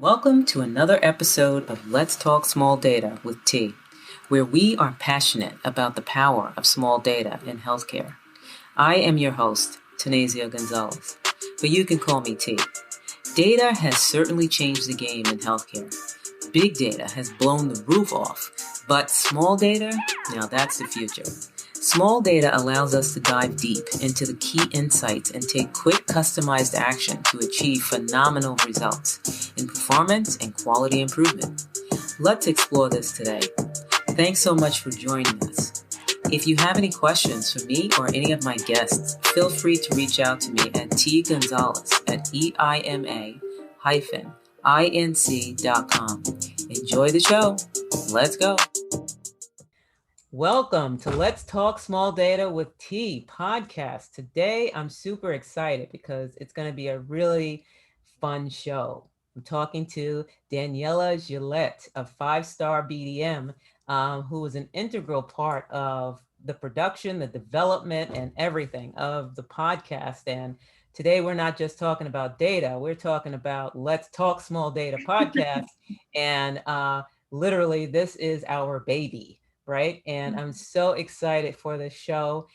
Welcome to another episode of Let's Talk Small Data with T, where we are passionate about the power of small data in healthcare. I am your host, Daniela Gonzalez, but you can call me T. Data has certainly changed the game in healthcare. Big data has blown the roof off, but small data, now that's the future. Small data allows us to dive deep into the key insights and take quick, customized action to achieve phenomenal results in performance and quality improvement. Let's explore this today. Thanks so much for joining us. If you have any questions for me or any of my guests, feel free to reach out to me at tgonzalez@eima-inc.com. Enjoy the show. Let's go. Welcome to Let's Talk Small Data with T podcast. Today, I'm super excited because it's going to be a really fun show. I'm talking to Daniela Gilet of 5-Star BDM, who is an integral part of the production, the development, and everything of the podcast. And today, we're not just talking about data, we're talking about Let's Talk Small Data podcast. And literally, this is our baby. Right. And I'm so excited for this show.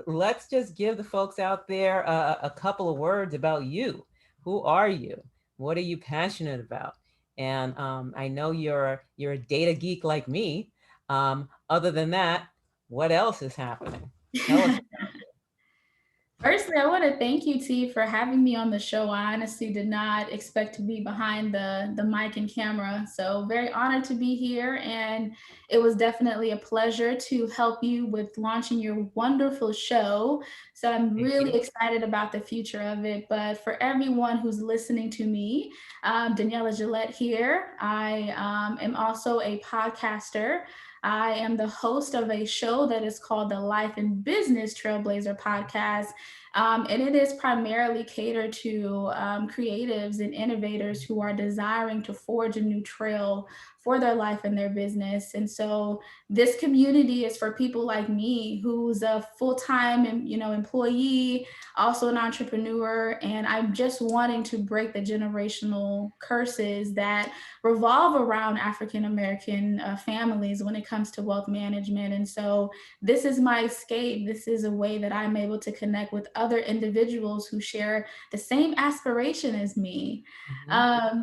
Let's just give the folks out there a couple of words about you. Who are you? What are you passionate about? And I know you're a data geek like me. Other than that, what else is happening? Tell us. Firstly, I want to thank you, T, for having me on the show. I honestly did not expect to be behind the mic and camera. So very honored to be here. And it was definitely a pleasure to help you with launching your wonderful show. So I'm really excited about the future of it. But for everyone who's listening to me, Daniela Gilet here. I am also a podcaster. I am the host of a show that is called the Life and Business Trailblazer podcast. And it is primarily catered to creatives and innovators who are desiring to forge a new trail for their life and their business. And so this community is for people like me, who's a full-time employee, also an entrepreneur, and I'm just wanting to break the generational curses that revolve around African American families when it comes to wealth management. And so this is my escape. This is a way that I'm able to connect with other individuals who share the same aspiration as me.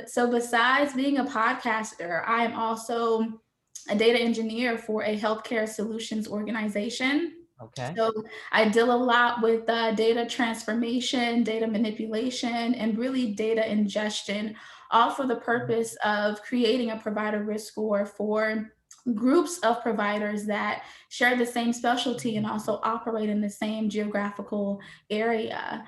So besides being a podcaster, I am also a data engineer for a healthcare solutions organization. Okay. So I deal a lot with data transformation, data manipulation, and really data ingestion, all for the purpose of creating a provider risk score for groups of providers that share the same specialty and also operate in the same geographical area.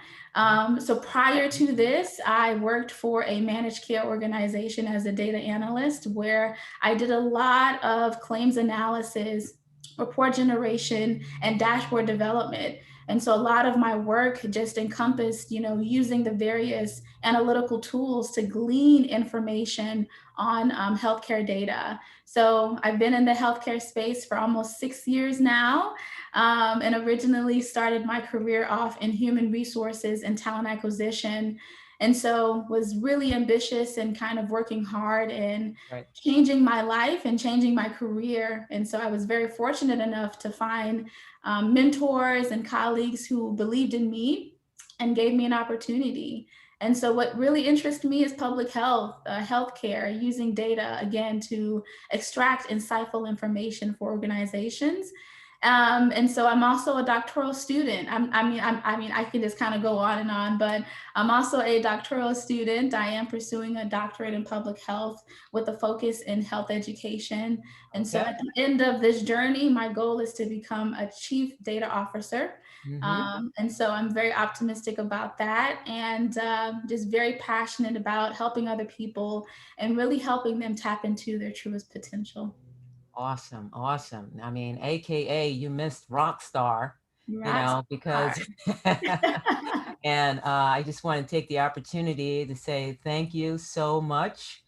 So prior to this, I worked for a managed care organization as a data analyst, where I did a lot of claims analysis, report generation, and dashboard development. And so a lot of my work just encompassed, using the various analytical tools to glean information on healthcare data. So I've been in the healthcare space for almost 6 years now, and originally started my career off in human resources and talent acquisition. And so was really ambitious and kind of working hard and changing my life and changing my career. And so I was very fortunate enough to find mentors and colleagues who believed in me and gave me an opportunity. And so what really interests me is public health, healthcare, using data, again, to extract insightful information for organizations. And so I'm also a doctoral student. I can just kind of go on and on, but I'm also a doctoral student. I am pursuing a doctorate in public health with a focus in health education. And so at the end of this journey, my goal is to become a chief data officer. And so I'm very optimistic about that, and just very passionate about helping other people and really helping them tap into their truest potential. Awesome. I mean, AKA you missed rock star, because, and I just want to take the opportunity to say thank you so much,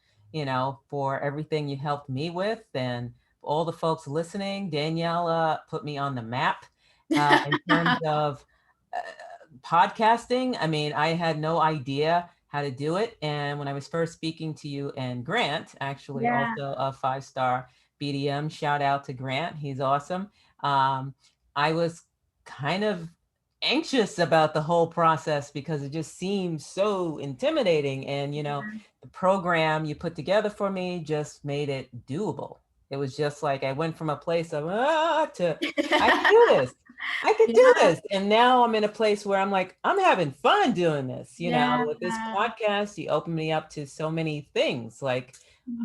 for everything you helped me with, and all the folks listening. Danielle put me on the map in terms of podcasting. I mean, I had no idea how to do it. And when I was first speaking to you and Grant, actually Yeah. also a 5-star BDM, shout out to Grant. He's awesome. Um, I was kind of anxious about the whole process because it just seems so intimidating. And, the program you put together for me just made it doable. It was just like I went from a place of to I can do this. I could do Yeah. this. And now I'm in a place where I'm like, I'm having fun doing this. Yeah. With this podcast, you open me up to so many things. Like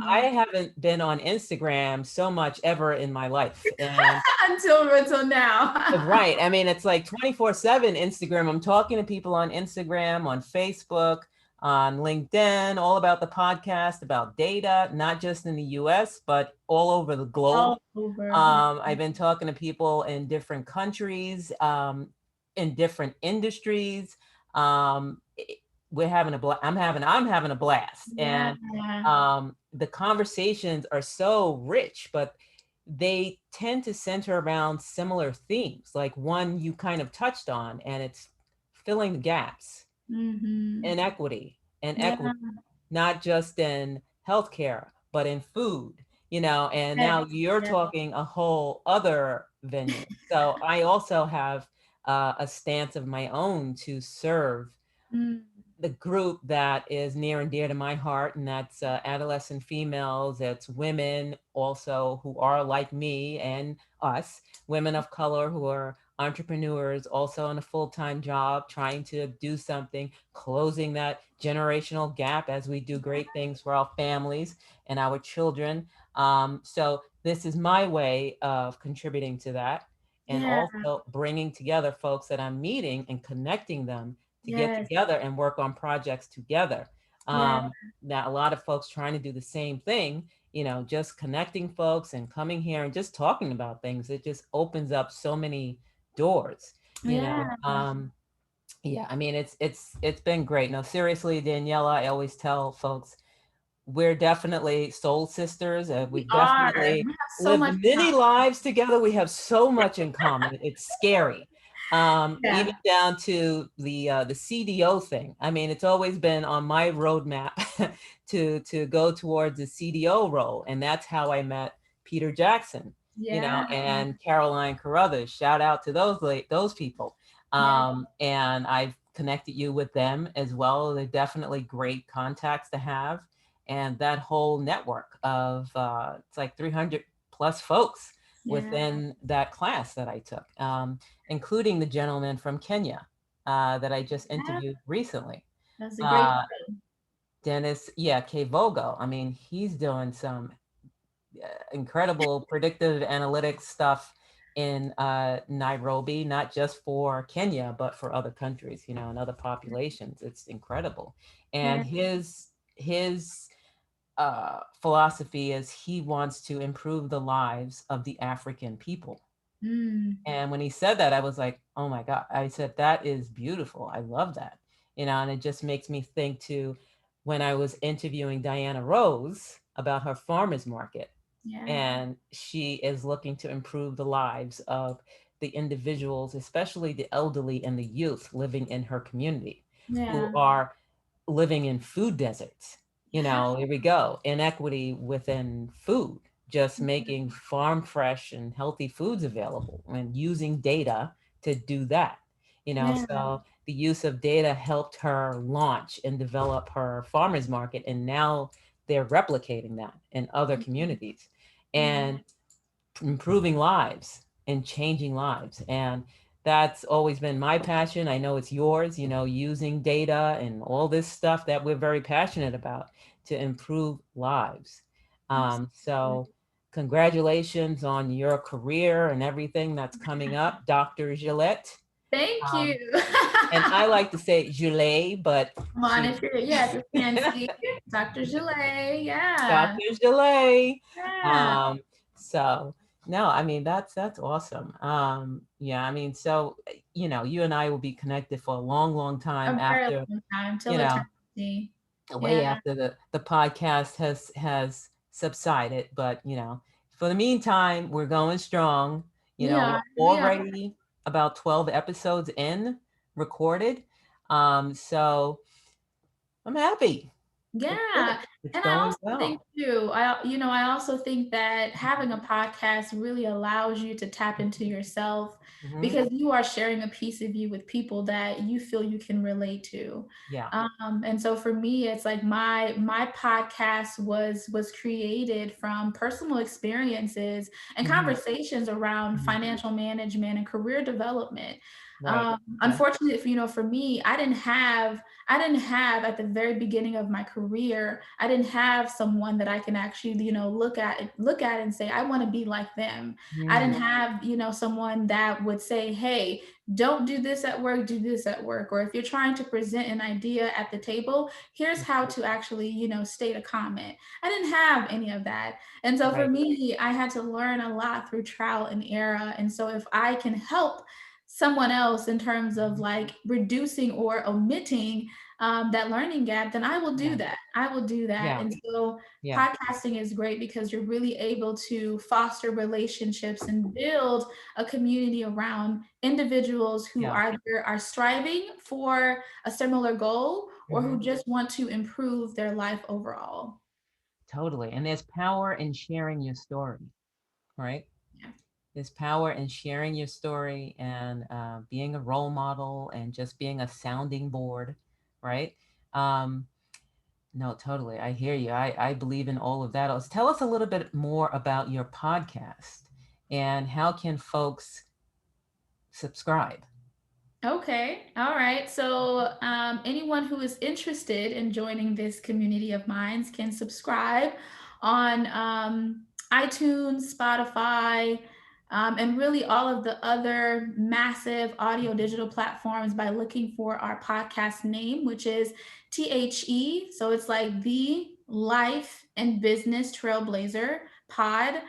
I Yeah. haven't been on Instagram so much ever in my life. And Until now. right. I mean, it's like 24/7 Instagram. I'm talking to people on Instagram, on Facebook, on LinkedIn, all about the podcast, about data, not just in the US, but all over the globe. All over. I've been talking to people in different countries, in different industries. Um, i- we're having a I'm having a blast, Yeah. and the conversations are so rich, but they tend to center around similar themes, like one you kind of touched on, and it's filling the gaps, Mm-hmm. inequity, and Yeah. equity, not just in healthcare, but in food, and Yes. now you're Yeah. talking a whole other venue. So I also have a stance of my own to serve Mm. the group that is near and dear to my heart, and that's adolescent females. It's women also who are like me and us, women of color who are entrepreneurs, also in a full time job, trying to do something, closing that generational gap as we do great things for our families and our children. So, this is my way of contributing to that. And Yeah. also bringing together folks that I'm meeting and connecting them to get Yes. together and work on projects together. Yeah. Now, a lot of folks trying to do the same thing, just connecting folks and coming here and just talking about things. It just opens up so many doors, you Yeah. know. Yeah, I mean, it's been great. No, seriously, Daniela, I always tell folks we're definitely soul sisters, and We we've are. We definitely have so lived much in many lives together. We have so much in common. It's scary. Even Yeah. down to the CDO thing. I mean, it's always been on my roadmap to go towards the CDO role, and that's how I met Peter Jackson, Yeah. and Caroline Carruthers. Shout out to those people. Yeah. And I've connected you with them as well. They're definitely great contacts to have, and that whole network of it's like 300 plus folks Yeah. within that class that I took, including the gentleman from Kenya that I just Yeah. interviewed recently. That's a great Uh, show. Dennis, yeah, K. Vogo. I mean, he's doing some incredible predictive analytics stuff in Nairobi, not just for Kenya, but for other countries, and other populations. It's incredible. Yeah. And his philosophy is he wants to improve the lives of the African people. Mm. And when he said that, I was like, oh my God. I said, that is beautiful. I love that. And it just makes me think to when I was interviewing Diana Rose about her farmers market, Yeah. and she is looking to improve the lives of the individuals, especially the elderly and the youth living in her community who Yeah. are living in food deserts. Yeah. Here we go. Inequity within food, just making farm fresh and healthy foods available and using data to do that. Yeah. So the use of data helped her launch and develop her farmers market. And now they're replicating that in other communities Yeah. and improving lives and changing lives. And that's always been my passion. I know it's yours, using data and all this stuff that we're very passionate about to improve lives. Absolutely. So, congratulations on your career and everything that's coming up, Dr. Gillette. Thank you. Um, and I like to say Gillet, but Come on, she, if you're, yeah, if you're fancy, Dr. Gillet. Yeah. Dr. Gillet. Yeah. Um, so no, I mean that's awesome. Yeah, I mean, so you and I will be connected for a long, long time A very after, long time, till you know, eternity. way Yeah. after the podcast has subsided. But for the meantime, we're going strong. We are. We're We are. already about 12 episodes in recorded. So I'm happy. It's good. Yeah. It's And I going also think well. too, I also think that having a podcast really allows you to tap into yourself Hmm. because you are sharing a piece of you with people that you feel you can relate to. Yeah. And so for me, it's like my podcast was created from personal experiences and Hmm. conversations around Hmm. financial management and career development. Right. Okay. Unfortunately, if you know, for me, I didn't have at the very beginning of my career, I didn't have someone that I can actually, look at and say, I want to be like them. I Mm. didn't have, someone that would say, hey, don't do this at work, do this at work. Or if you're trying to present an idea at the table, here's how to actually, state a comment. I didn't have any of that. And so for Right. me, I had to learn a lot through trial and error. And so if I can help someone else in terms of Mhm. like reducing or omitting that learning gap, then I will do Yeah. that. I will do that. Yeah. And so Yeah. podcasting is great because you're really able to foster relationships and build a community around individuals who Yeah. either are striving for a similar goal or Hmm. who just want to improve their life overall. Totally. And there's power in sharing your story, right? Yeah. There's power in sharing your story and being a role model and just being a sounding board, right? Um, no, totally. I hear you. I believe in all of that. Tell us a little bit more about your podcast and how can folks subscribe? Okay. All right. So, anyone who is interested in joining this community of minds can subscribe on iTunes, Spotify, and really all of the other massive audio digital platforms by looking for our podcast name, which is THE. So it's like the Life and Business Trailblazer Pod.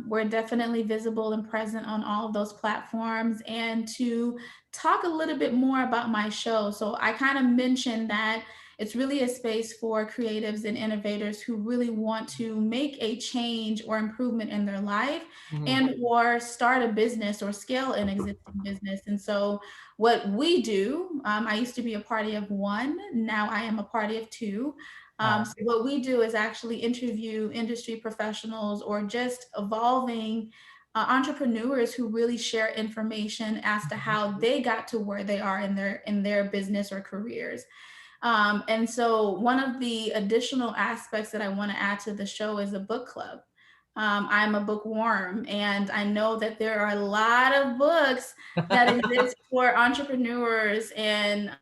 We're definitely visible and present on all of those platforms. And to talk a little bit more about my show. So I kind of mentioned that it's really a space for creatives and innovators who really want to make a change or improvement in their life Mm-hmm. and or start a business or scale an existing business. And so what we do, I used to be a party of one, now I am a party of two. Wow. So what we do is actually interview industry professionals or just evolving entrepreneurs who really share information as to Mhm. how they got to where they are in their business or careers. And so one of the additional aspects that I want to add to the show is a book club. I'm a bookworm, and I know that there are a lot of books that exist for entrepreneurs and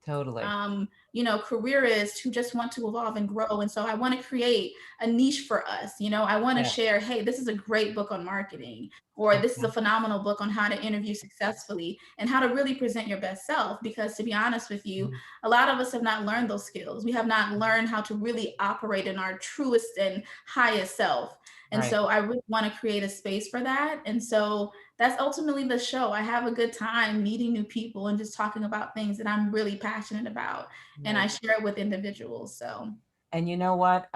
Totally. careerists who just want to evolve and grow. And so I want to create a niche for us. I want to Yeah. share, hey, this is a great book on marketing, or this is a Okay. phenomenal book on how to interview successfully and how to really present your best self. Because to be honest with you, Mhm. a lot of us have not learned those skills. We have not learned how to really operate in our truest and highest self. And Right. so I really want to create a space for that. And so that's ultimately the show. I have a good time meeting new people and just talking about things that I'm really passionate about. And I Right. share it with individuals. So, And you know what?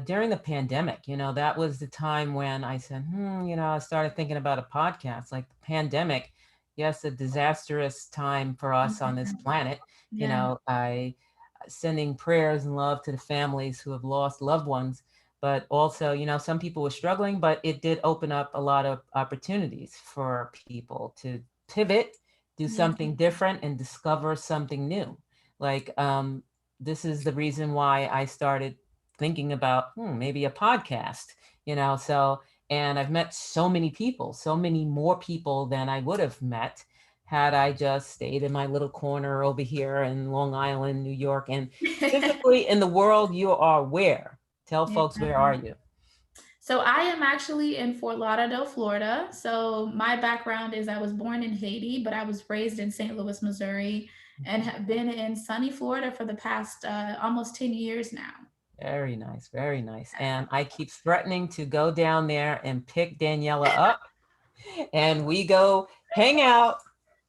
During the pandemic, that was the time when I said, I started thinking about a podcast. Like the pandemic, yes, a disastrous time for us on this planet. yeah. I sending prayers and love to the families who have lost loved ones. But also, some people were struggling, but it did open up a lot of opportunities for people to pivot, do Yeah. something different, and discover something new. Like, this is the reason why I started thinking about maybe a podcast, so and I've met so many people, so many more people than I would have met had I just stayed in my little corner over here in Long Island, New York. And physically in the world, you are where? Tell Yeah. folks, where are you? So I am actually in Fort Lauderdale, Florida. So my background is I was born in Haiti, but I was raised in St. Louis, Missouri, and have been in sunny Florida for the past almost 10 years now. Very nice, very nice. And I keep threatening to go down there and pick Daniela up, and we go hang out,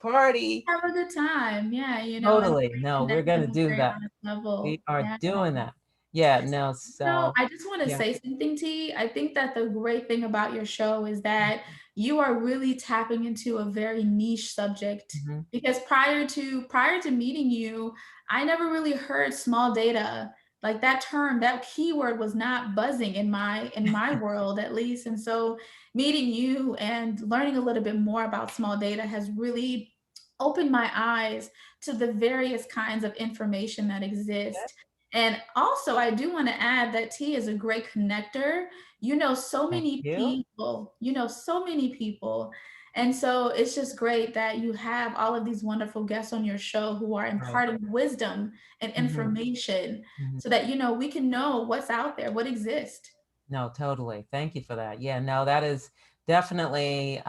party. Have a good time. Yeah, and Totally. No, we're connect going on to a do very that. honest We level. are Yeah. doing that. Yeah, no, No, so I just want to yeah. say something, T. I think that the great thing about your show is that you are really tapping into a very niche subject. Mm-hmm. Because prior to meeting you, I never really heard small data. Like that term, that keyword was not buzzing in my world at least. And so meeting you and learning a little bit more about small data has really opened my eyes to the various kinds of information that exist. And also, I do want to add that T is a great connector. So Thank many you. people, so many people. And so it's just great that you have all of these wonderful guests on your show who are Right. imparting wisdom and Mm-hmm. information Mm-hmm. so that, we can know what's out there, what exists. No, totally. Thank you for that. Yeah, no, that is definitely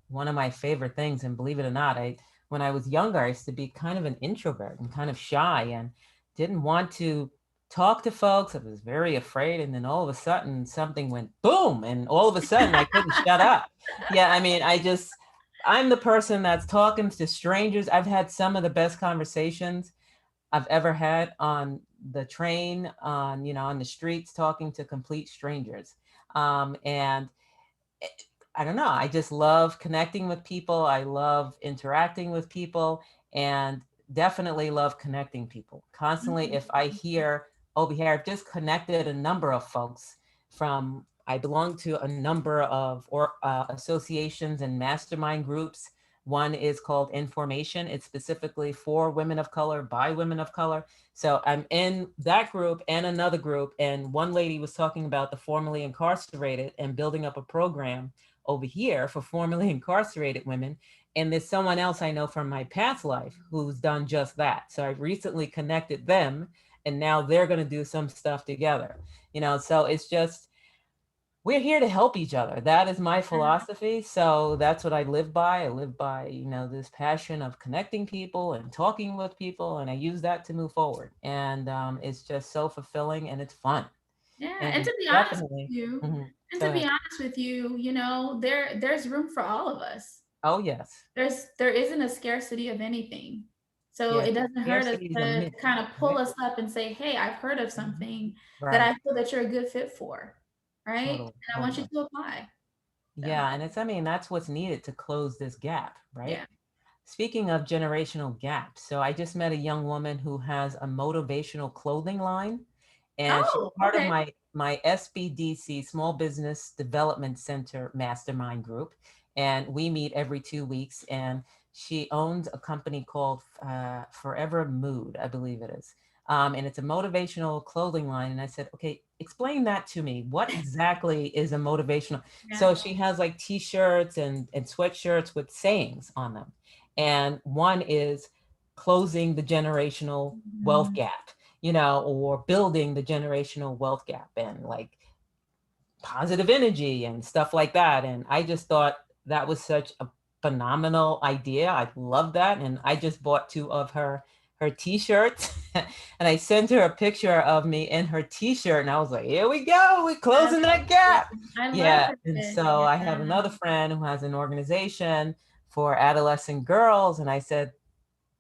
one of my favorite things. And believe it or not, when I was younger, I used to be kind of an introvert and kind of shy and didn't want to talk to folks. I was very afraid. And then all of a sudden something went boom. And all of a sudden I couldn't shut up. Yeah, I mean, I'm the person that's talking to strangers. I've had some of the best conversations I've ever had on the train, on the streets, talking to complete strangers. And I don't know, I just love connecting with people. I love interacting with people and definitely love connecting people. Constantly, if I hear over here, I've just connected a number of folks I belong to a number of associations and mastermind groups. One is called Information. It's specifically for women of color, by women of color. So I'm in that group and another group. And one lady was talking about the formerly incarcerated and building up a program over here for formerly incarcerated women. And there's someone else I know from my past life who's done just that. So I recently connected them and now they're going to do some stuff together. So it's just, we're here to help each other. That is my philosophy. So that's what I live by. I live by, this passion of connecting people and talking with people. And I use that to move forward. And it's just so fulfilling and it's fun. Yeah, and And to be honest with definitely, you, mhm, and go to be ahead. honest with you, there's room for all of us. Oh, yes. There isn't a scarcity of anything. So Yes. it doesn't hurt us Scarcity is a to myth, kind of pull right? us up and say, "Hey, I've heard of Mhm. something that Right. I feel that you're a good fit for." Right? Totally. And I want you Totally. to apply. So, Yeah. And I mean, that's what's needed to close this gap, right? yeah. Speaking of generational gaps, so I just met a young woman who has a motivational clothing line, and she's Oh, part of okay. my SBDC Small Business Development Center mastermind group, and we meet every 2 weeks. And she owns a company called Forever Mood, I believe it is, and it's a motivational clothing line. And I said, okay, explain that to me. What exactly is a motivational? Yeah. So she has like T-shirts and sweatshirts with sayings on them, and one is closing the generational wealth Mhm. gap, or building the generational wealth gap, and like positive energy and stuff like that. And I just thought that was such a phenomenal idea. I love that. And I just bought two of her t-shirts and I sent her a picture of me in her t-shirt and I was like, here we go, we're I love closing that it. gap. I love Yeah. And it. so I have Yeah. another friend who has an organization for adolescent girls, and I said,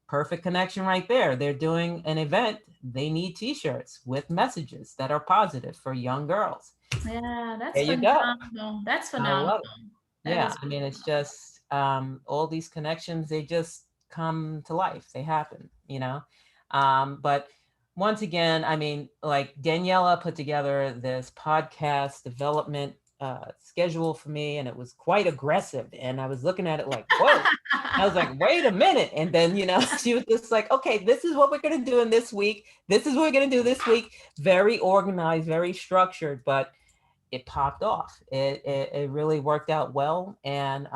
perfect connection right there. They're doing an event. They need t-shirts with messages that are positive for young girls. Yeah, that's There you go. phenomenal. That's I phenomenal. love it. That Yeah, is I mean, it's phenomenal. just all these connections, they just come to life. They happen. But once again, I mean, like Daniela put together this podcast development schedule for me, and it was quite aggressive. And I was looking at it like, whoa. I was like, wait a minute. And then, she was just like, okay, this is what we're going to do in this week. This is what we're going to do this week. Very organized, very structured, but it popped off. It really worked out well. And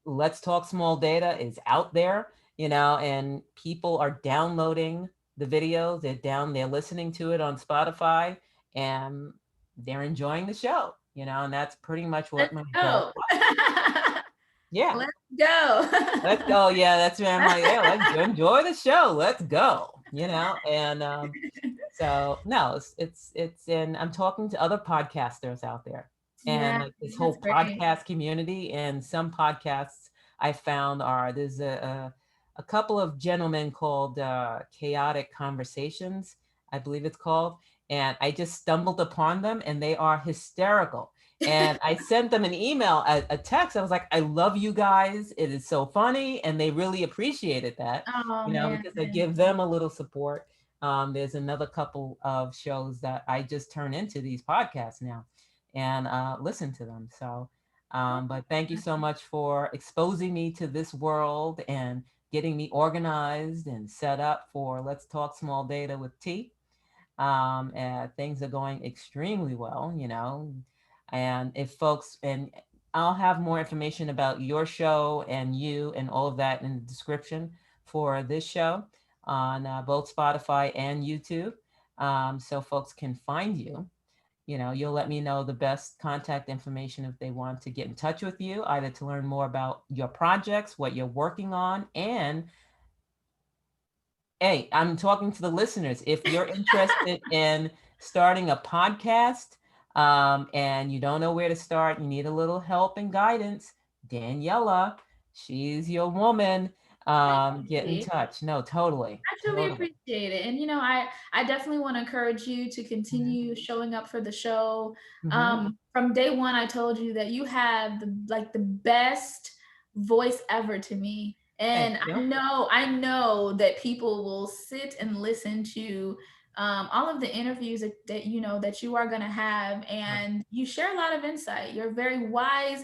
Let's Talk Small Data is out there, and people are downloading the videos. They're listening to it on Spotify, and they're enjoying the show, and that's pretty much what Let's my goal go. was. Yeah. Let's go. Let's go. Yeah, that's me. I'm like, yeah, let's enjoy the show. Let's go. And so no, and I'm talking to other podcasters out there, and Yeah, like this that's whole great. podcast community. And some podcasts I found there's a couple of gentlemen called Chaotic Conversations, I believe it's called, and I just stumbled upon them, and they are hysterical. And I sent them an email, a text. I was like, I love you guys. It is so funny. And they really appreciated that, Oh man. because I give them a little support. There's another couple of shows that I just turn into these podcasts now and listen to them. So, but thank you so much for exposing me to this world and getting me organized and set up for Let's Talk Small Data with T. And things are going extremely well, and if folks, and I'll have more information about your show and you and all of that in the description for this show on both Spotify and YouTube, so folks can find you. You'll let me know the best contact information if they want to get in touch with you, either to learn more about your projects, what you're working on, and hey, I'm talking to the listeners. If you're interested in starting a podcast, and you don't know where to start, you need a little help and guidance, Daniela, she's your woman. Get in Thank touch. No, totally. I truly Totally. appreciate it. And I definitely want to encourage you to continue showing up for the show. Mm-hmm. From day one, I told you that you have the best voice ever to me. Thank And you. I know that people will sit and listen to all of the interviews that you are going to have, Right. and you share a lot of insight. You're a very wise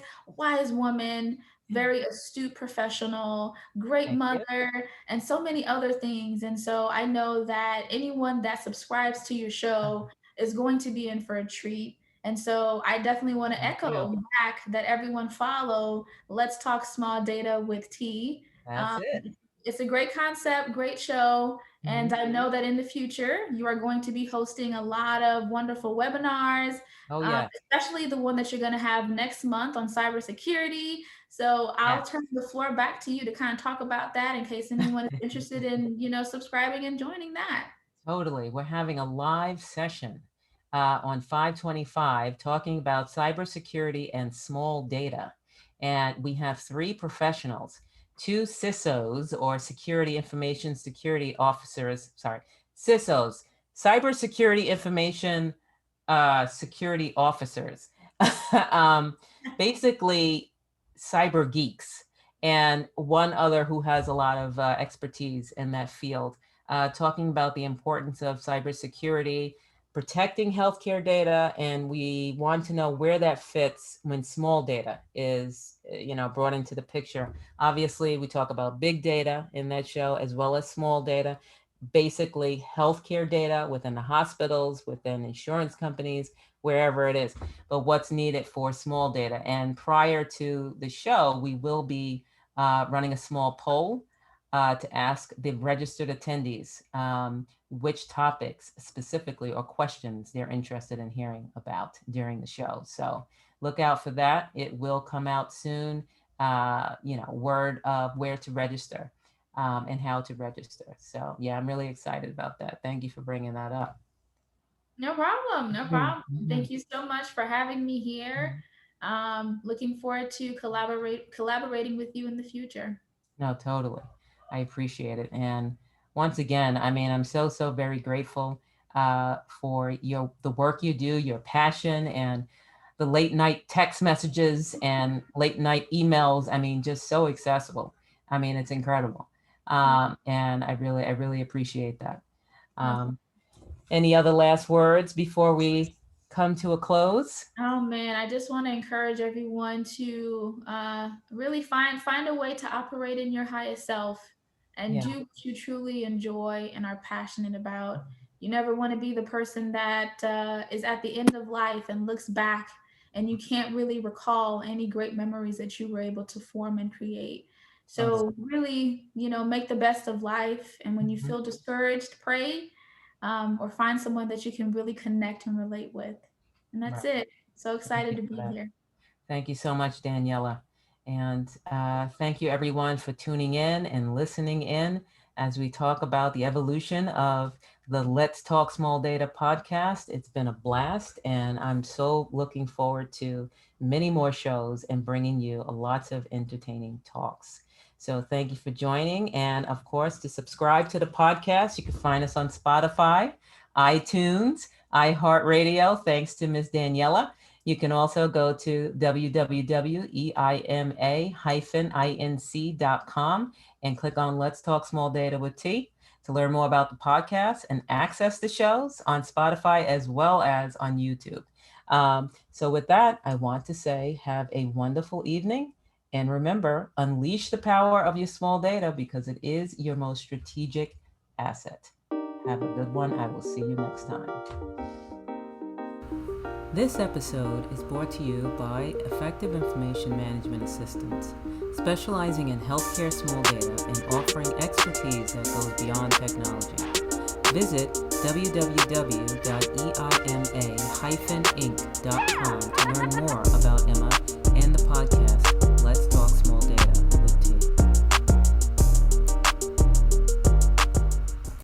woman, very astute professional, great Thank you. mother, and so many other things. And so I know that anyone that subscribes to your show is going to be in for a treat. And so I definitely want to Thank you. echo back that everyone follow Let's Talk Small Data with T. That's Um, it. it's a great concept, great show. And Hmm. I know that in the future, you are going to be hosting a lot of wonderful webinars, Oh, yeah. especially the one that you're going to have next month on cybersecurity. So I'll Yes. turn the floor back to you to kind of talk about that in case anyone is interested in, subscribing and joining that. Totally. We're having a live session on 525 talking about cybersecurity and small data. And we have three professionals, two CISOs or security information security officers, sorry, CISOs, cybersecurity information security officers, um, basically cyber geeks, and one other who has a lot of expertise in that field, talking about the importance of cybersecurity, protecting healthcare data, and we want to know where that fits when small data is, brought into the picture. Obviously, we talk about big data in that show as well as small data, basically healthcare data within the hospitals, within insurance companies, wherever it is, but what's needed for small data. And prior to the show, we will be running a small poll to ask the registered attendees which topics specifically or questions they're interested in hearing about during the show. So look out for that. It will come out soon. Word of where to register and how to register. So yeah, I'm really excited about that. Thank you for bringing that up. No problem. No Mhm, problem. mhm, Thank you so much for having me here. mhm. Looking forward to collaborating with you in the future. No, totally. I appreciate it. And once again, I mean, I'm so, so very grateful for the work you do, your passion, and the late night text messages and late night emails. I mean, just so accessible. I mean, it's incredible. And I really appreciate that. Oh, Um, any other last words before we come to a close? Oh man, I just want to encourage everyone to really find a way to operate in your highest self and Yeah. do what you truly enjoy and are passionate about. You never want to be the person that is at the end of life and looks back and you can't really recall any great memories that you were able to form and create. Awesome. So really, make the best of life. And when you Mhm. feel discouraged, pray, or find someone that you can really connect and relate with. And that's Right. it. So Thank excited you to for be that. here. Thank you so much, Daniela. And thank you, everyone, for tuning in and listening in as we talk about the evolution of the Let's Talk Small Data podcast. It's been a blast, and I'm so looking forward to many more shows and bringing you lots of entertaining talks. So thank you for joining. And of course, to subscribe to the podcast, you can find us on Spotify, iTunes, iHeartRadio, thanks to Ms. Daniela. You can also go to www.eima-inc.com and click on Let's Talk Small Data with T to learn more about the podcast and access the shows on Spotify as well as on YouTube. So, with that, I want to say have a wonderful evening. And remember, unleash the power of your small data because it is your most strategic asset. Have a good one. I will see you next time. This episode is brought to you by Effective Information Management Assistance, specializing in healthcare small data and offering expertise that goes beyond technology. Visit www.eima-inc.com to learn